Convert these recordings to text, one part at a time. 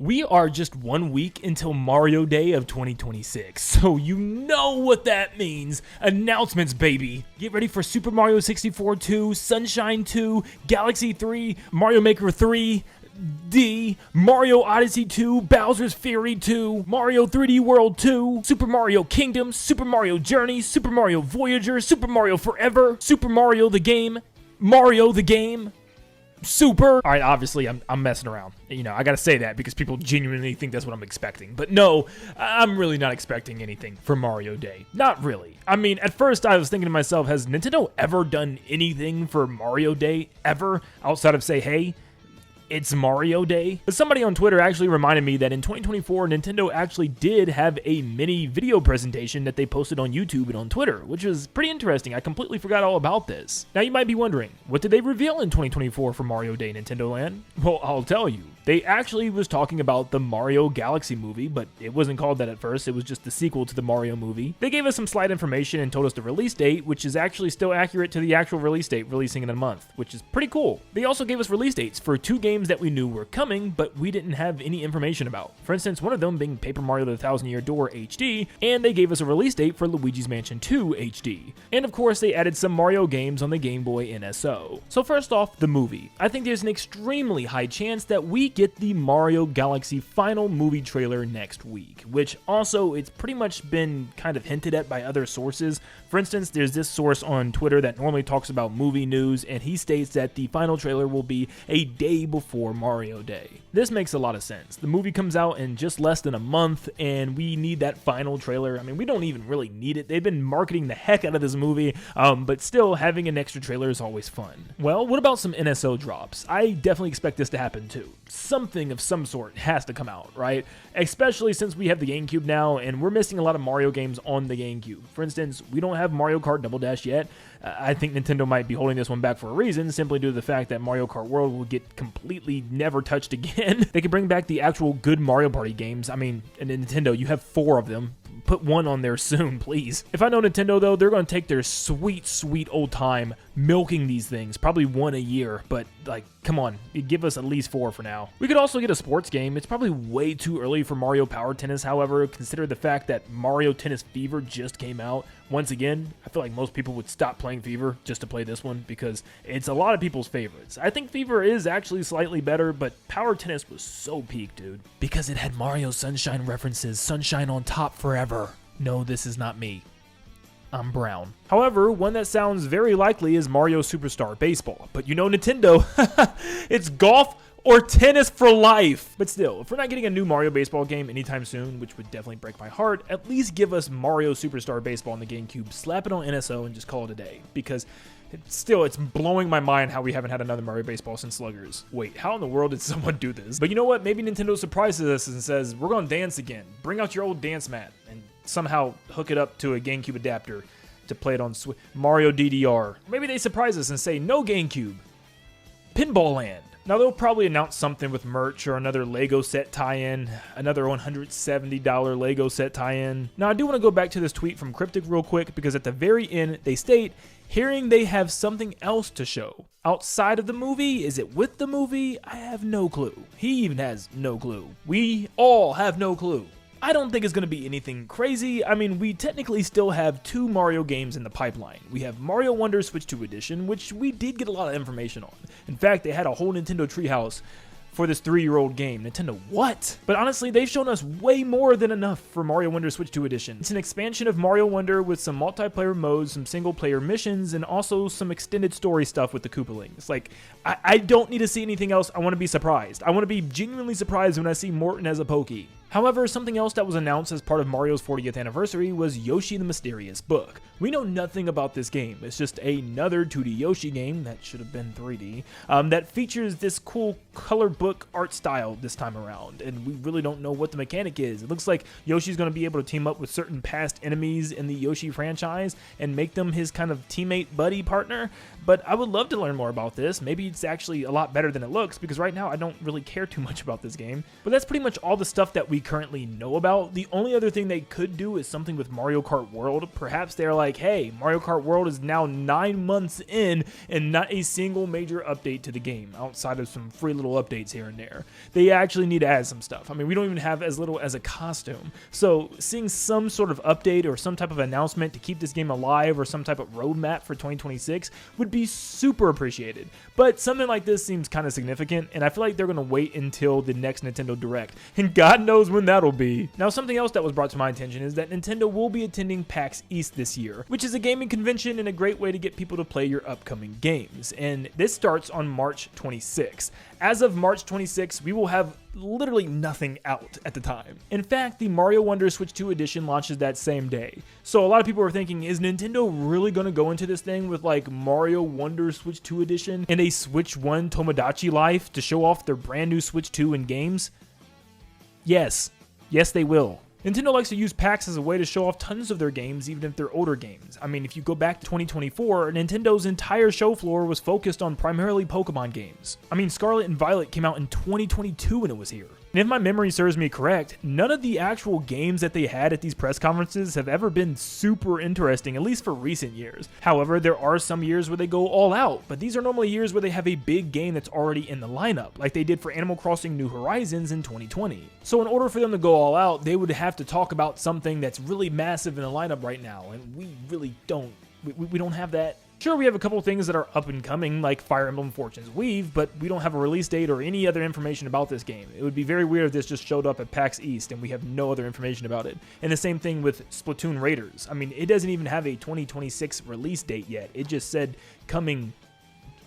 We are just 1 week until Mario Day of 2026, so you know what that means. Announcements, baby. Get ready for Super Mario 64 2, Sunshine 2, Galaxy 3, Mario Maker 3, Mario Odyssey 2, Bowser's Fury 2, Mario 3D World 2, Super Mario Kingdom, Super Mario Journey, Super Mario Voyager, Super Mario Forever, Super Mario the Game, Mario the Game, Super. All right, obviously I'm messing around. You know, I gotta say that because people genuinely think that's what I'm expecting. But no, I'm really not expecting anything for Mario Day. Not really. I mean, at first I was thinking to myself, has Nintendo ever done anything for Mario Day ever outside of say, hey, it's Mario Day? But somebody on Twitter actually reminded me that in 2024, Nintendo actually did have a mini video presentation that they posted on YouTube and on Twitter, which was pretty interesting. I completely forgot all about this. Now you might be wondering, what did they reveal in 2024 for Mario Day, Nintendo Land? Well, I'll tell you. They actually was talking about the Mario Galaxy movie, but it wasn't called that at first. It was just the sequel to the Mario movie. They gave us some slight information and told us the release date, which is actually still accurate to the actual release date, releasing in a month, which is pretty cool. They also gave us release dates for 2 games that we knew were coming, but we didn't have any information about. For instance, one of them being Paper Mario the Thousand Year Door HD, and they gave us a release date for Luigi's Mansion 2 HD. And of course, they added some Mario games on the Game Boy NSO. So first off, the movie. I think there's an extremely high chance that we get the Mario Galaxy final movie trailer next week, which also it's pretty much been kind of hinted at by other sources. For instance, there's this source on Twitter that normally talks about movie news, and he states that the final trailer will be a day before Mario Day. This makes a lot of sense. The movie comes out in just less than a month, and we need that final trailer. I mean, we don't even really need it. They've been marketing the heck out of this movie, but still, having an extra trailer is always fun. Well, what about some NSO drops? I definitely expect this to happen too. Something of some sort has to come out, right? Especially since we have the GameCube now, and we're missing a lot of Mario games on the GameCube. For instance, we don't have Mario Kart Double Dash yet. I think Nintendo might be holding this one back for a reason, simply due to the fact that Mario Kart World will get completely never touched again. They could bring back the actual good Mario Party games. I mean, in Nintendo, you have 4 of them. Put one on there soon, please. If I know Nintendo, though, they're going to take their sweet old time milking these things. Probably 1 a year, but, like, come on. Give us at least 4 for now. We could also get a sports game. It's probably way too early for Mario Power Tennis, however, consider the fact that Mario Tennis Fever just came out. Once again, I feel like most people would stop playing Fever just to play this one because it's a lot of people's favorites. I think Fever is actually slightly better, but Power Tennis was so peak, dude. Because it had Mario Sunshine references, sunshine on top forever. No, this is not me. I'm brown. However, one that sounds very likely is Mario Superstar Baseball. But you know Nintendo, it's golf or tennis for life. But still, if we're not getting a new Mario Baseball game anytime soon, which would definitely break my heart, at least give us Mario Superstar Baseball on the GameCube, slap it on NSO, and just call it a day. Because it's blowing my mind how we haven't had another Mario Baseball since Sluggers. Wait, how in the world did someone do this? But you know what? Maybe Nintendo surprises us and says, we're going to dance again. Bring out your old dance mat and somehow hook it up to a GameCube adapter to play it on Mario DDR. Maybe they surprise us and say, no GameCube. Pinball Land. Now, they'll probably announce something with merch or another Lego set tie-in, another $170 Lego set tie-in. Now, I do want to go back to this tweet from Cryptic real quick because at the very end, they state, hearing they have something else to show. Outside of the movie? Is it with the movie? I have no clue. He even has no clue. We all have no clue. I don't think it's going to be anything crazy. I mean, we technically still have 2 Mario games in the pipeline. We have Mario Wonder Switch 2 Edition, which we did get a lot of information on. In fact, they had a whole Nintendo Treehouse for this 3-year-old game. Nintendo, what? But honestly, they've shown us way more than enough for Mario Wonder Switch 2 Edition. It's an expansion of Mario Wonder with some multiplayer modes, some single-player missions, and also some extended story stuff with the Koopalings. Like, I don't need to see anything else. I want to be surprised. I want to be genuinely surprised when I see Morton as a Pokey. However, something else that was announced as part of Mario's 40th anniversary was Yoshi the Mysterious Book. We know nothing about this game. It's just another 2D Yoshi game, that should have been 3D, that features this cool color book art style this time around, and we really don't know what the mechanic is. It looks like Yoshi's going to be able to team up with certain past enemies in the Yoshi franchise and make them his kind of teammate buddy partner, but I would love to learn more about this. Maybe it's actually a lot better than it looks, because right now I don't really care too much about this game. But that's pretty much all the stuff that we we currently know about. The only other thing they could do is something with Mario Kart World. Perhaps they're like, hey, Mario Kart World is now 9 months in and not a single major update to the game outside of some free little updates here and there. They actually need to add some stuff. I mean, we don't even have as little as a costume. So seeing some sort of update or some type of announcement to keep this game alive or some type of roadmap for 2026 would be super appreciated. But something like this seems kind of significant, and I feel like they're going to wait until the next Nintendo Direct, and God knows when that'll be. Now, something else that was brought to my attention is that Nintendo will be attending PAX East this year, which is a gaming convention and a great way to get people to play your upcoming games, and this starts on March 26th. As of March 26th, we will have literally nothing out at the time. In fact, the Mario Wonder Switch 2 edition launches that same day. So a lot of people are thinking, is Nintendo really going to go into this thing with like Mario Wonder Switch 2 edition and a Switch 1 Tomodachi Life to show off their brand new Switch 2 in games? Yes. Yes, they will. Nintendo likes to use PAX as a way to show off tons of their games, even if they're older games. I mean, if you go back to 2024, Nintendo's entire show floor was focused on primarily Pokemon games. I mean, Scarlet and Violet came out in 2022 when it was here. And if my memory serves me correct, none of the actual games that they had at these press conferences have ever been super interesting, at least for recent years. However, there are some years where they go all out, but these are normally years where they have a big game that's already in the lineup, like they did for Animal Crossing New Horizons in 2020. So in order for them to go all out, they would have to talk about something that's really massive in the lineup right now, and we really don't. We don't have that. Sure, we have a couple things that are up and coming, like Fire Emblem Fortune's Weave, but we don't have a release date or any other information about this game. It would be very weird if this just showed up at PAX East and we have no other information about it. And the same thing with Splatoon Raiders. I mean, it doesn't even have a 2026 release date yet. It just said coming.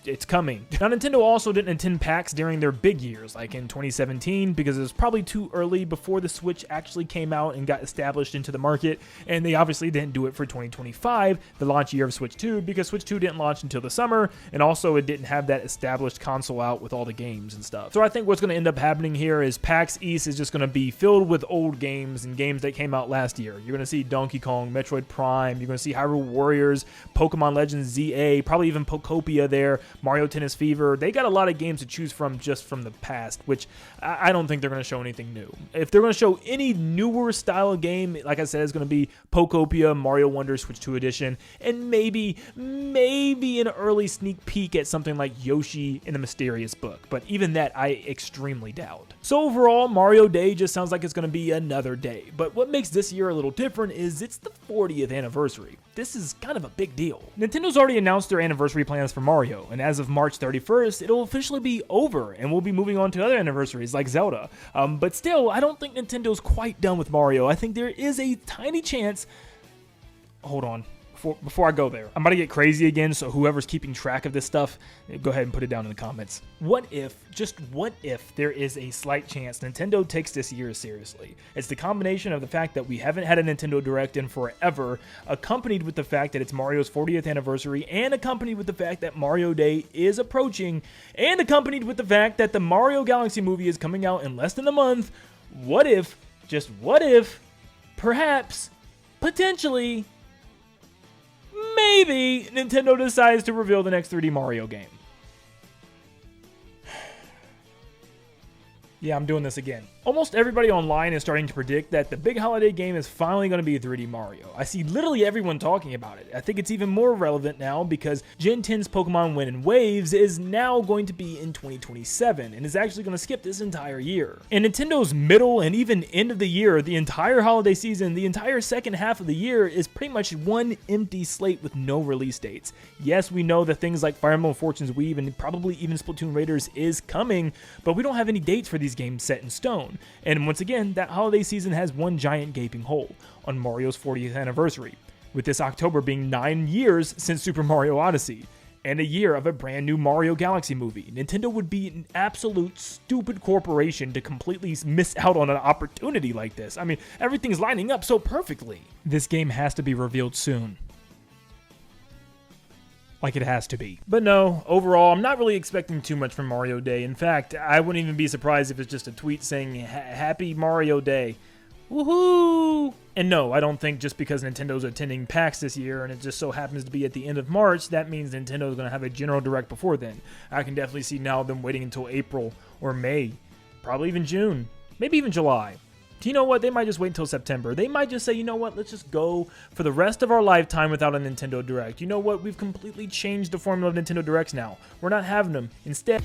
It's coming. Now, Nintendo also didn't attend PAX during their big years, like in 2017, because it was probably too early before the Switch actually came out and got established into the market, and they obviously didn't do it for 2025, the launch year of Switch 2, because Switch 2 didn't launch until the summer, and also it didn't have that established console out with all the games and stuff. So I think what's going to end up happening here is PAX East is just going to be filled with old games and games that came out last year. You're going to see Donkey Kong, Metroid Prime, you're going to see Hyrule Warriors, Pokemon Legends ZA, probably even Pokopia there, Mario Tennis Fever. They got a lot of games to choose from just from the past, which I don't think they're going to show anything new. If they're going to show any newer style of game, like I said, it's going to be Pokopia, Mario Wonder Switch 2 Edition, and maybe an early sneak peek at something like Yoshi in the Mysterious Book. But even that, I extremely doubt. So overall, Mario Day just sounds like it's going to be another day. But what makes this year a little different is it's the 40th anniversary. This is kind of a big deal. Nintendo's already announced their anniversary plans for Mario, and as of March 31st, it'll officially be over, and we'll be moving on to other anniversaries like Zelda. But still, I don't think Nintendo's quite done with Mario. I think there is a tiny chance. Hold on. Before I go there, I'm about to get crazy again, so whoever's keeping track of this stuff, go ahead and put it down in the comments. What if, just what if, there is a slight chance Nintendo takes this year seriously? It's the combination of the fact that we haven't had a Nintendo Direct in forever, accompanied with the fact that it's Mario's 40th anniversary, and accompanied with the fact that Mario Day is approaching, and accompanied with the fact that the Mario Galaxy movie is coming out in less than a month. What if, just what if, perhaps, potentially, maybe Nintendo decides to reveal the next 3D Mario game? Yeah, I'm doing this again. Almost everybody online is starting to predict that the big holiday game is finally going to be 3D Mario. I see literally everyone talking about it. I think it's even more relevant now because Gen 10's Pokemon Wind and Waves is now going to be in 2027 and is actually going to skip this entire year. And Nintendo's middle and even end of the year, the entire holiday season, the entire second half of the year is pretty much one empty slate with no release dates. Yes, we know that things like Fire Emblem Fortune's Weave and probably even Splatoon Raiders is coming, but we don't have any dates for these games set in stone. And once again, that holiday season has one giant gaping hole on Mario's 40th anniversary, with this October being 9 years since Super Mario Odyssey, and a year of a brand new Mario Galaxy movie. Nintendo would be an absolute stupid corporation to completely miss out on an opportunity like this. I mean, everything's lining up so perfectly. This game has to be revealed soon. Like it has to be. But no, overall, I'm not really expecting too much from Mario Day. In fact, I wouldn't even be surprised if it's just a tweet saying, Happy Mario Day. Woohoo! And no, I don't think just because Nintendo's attending PAX this year and it just so happens to be at the end of March, that means Nintendo's going to have a general direct before then. I can definitely see now them waiting until April or May, probably even June, maybe even July. you know what? They might just wait until September. They might just say, you know what? Let's just go for the rest of our lifetime without a Nintendo Direct. You know what? We've completely changed the formula of Nintendo Directs now. We're not having them. Instead...